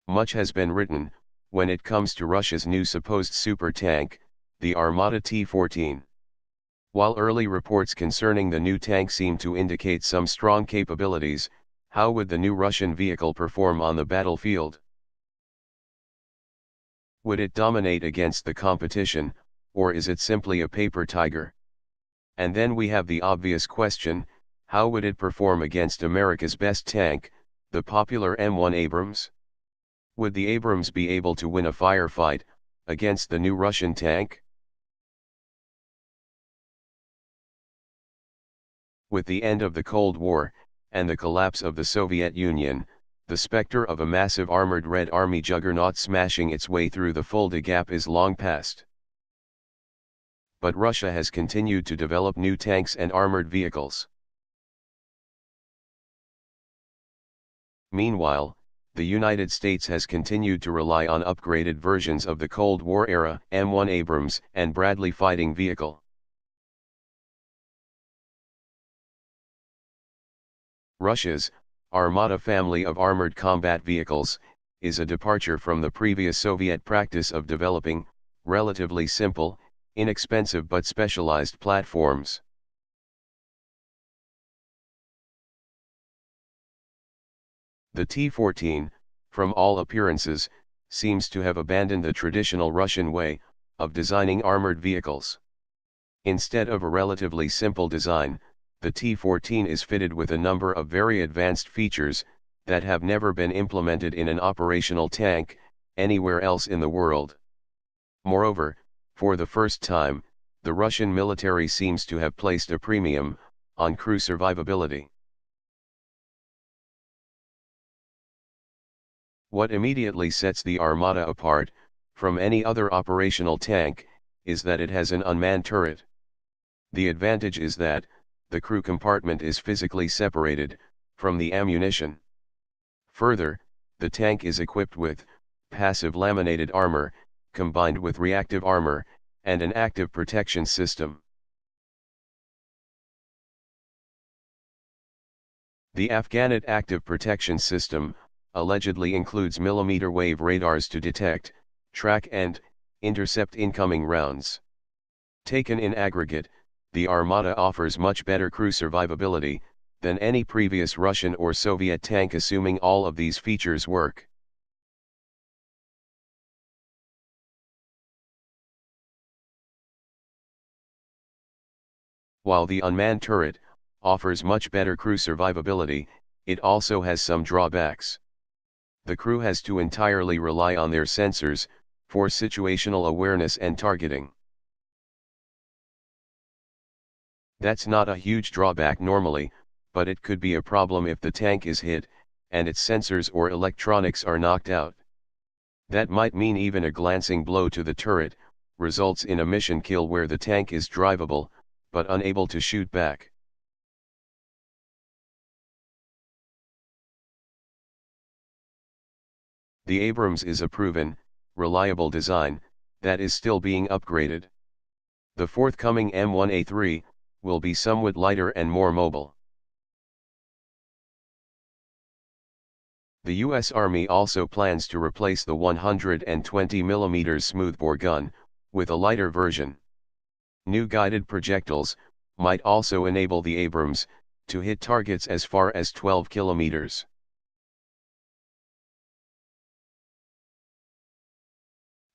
Much has been written, when it comes to Russia's new supposed super tank, the Armata T-14. While early reports concerning the new tank seem to indicate some strong capabilities, how would the new Russian vehicle perform on the battlefield? Would it dominate against the competition, or is it simply a paper tiger? And then we have the obvious question, how would it perform against America's best tank, the popular M1 Abrams? Would the Abrams be able to win a firefight against the new Russian tank? With the end of the Cold War, and the collapse of the Soviet Union, the specter of a massive armored Red Army juggernaut smashing its way through the Fulda Gap is long past. But Russia has continued to develop new tanks and armored vehicles. Meanwhile, the United States has continued to rely on upgraded versions of the Cold War-era M1 Abrams and Bradley fighting vehicle. Russia's Armata family of armored combat vehicles is a departure from the previous Soviet practice of developing relatively simple, inexpensive but specialized platforms. The T-14, from all appearances, seems to have abandoned the traditional Russian way of designing armored vehicles. Instead of a relatively simple design, the T-14 is fitted with a number of very advanced features that have never been implemented in an operational tank anywhere else in the world. Moreover, for the first time, the Russian military seems to have placed a premium on crew survivability. What immediately sets the Armata apart from any other operational tank is that it has an unmanned turret. The advantage is that the crew compartment is physically separated from the ammunition. Further, the tank is equipped with passive laminated armor, combined with reactive armor, and an active protection system. The Afghanit active protection system allegedly includes millimeter wave radars to detect, track and intercept incoming rounds. Taken in aggregate, the Armata offers much better crew survivability than any previous Russian or Soviet tank, assuming all of these features work. While the unmanned turret offers much better crew survivability, it also has some drawbacks. The crew has to entirely rely on their sensors for situational awareness and targeting. That's not a huge drawback normally, but it could be a problem if the tank is hit, and its sensors or electronics are knocked out. That might mean even a glancing blow to the turret results in a mission kill where the tank is drivable, but unable to shoot back. The Abrams is a proven, reliable design that is still being upgraded. The forthcoming M1A3 will be somewhat lighter and more mobile. The U.S. Army also plans to replace the 120mm smoothbore gun with a lighter version. New guided projectiles might also enable the Abrams to hit targets as far as 12 kilometers.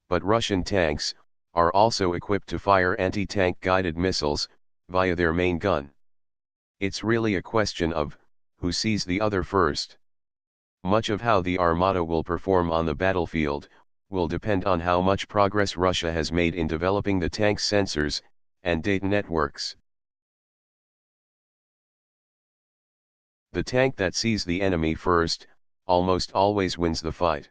But Russian tanks are also equipped to fire anti-tank guided missiles via their main gun. It's really a question of who sees the other first. Much of how the Armata will perform on the battlefield will depend on how much progress Russia has made in developing the tank's sensors and data networks. The tank that sees the enemy first almost always wins the fight.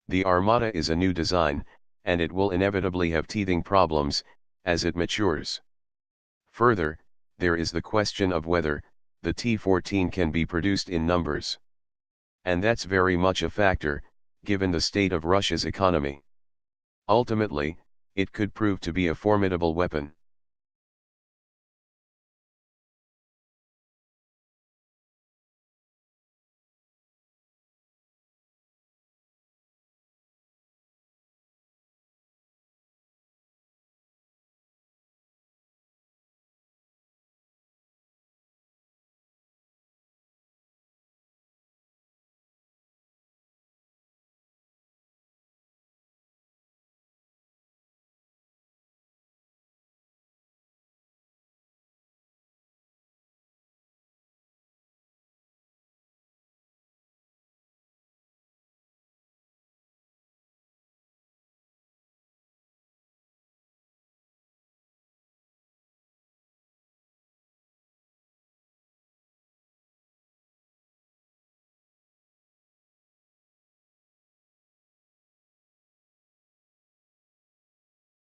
The Armata is a new design, and it will inevitably have teething problems as it matures. Further, there is the question of whether the T-14 can be produced in numbers. And that's very much a factor, given the state of Russia's economy. Ultimately, it could prove to be a formidable weapon.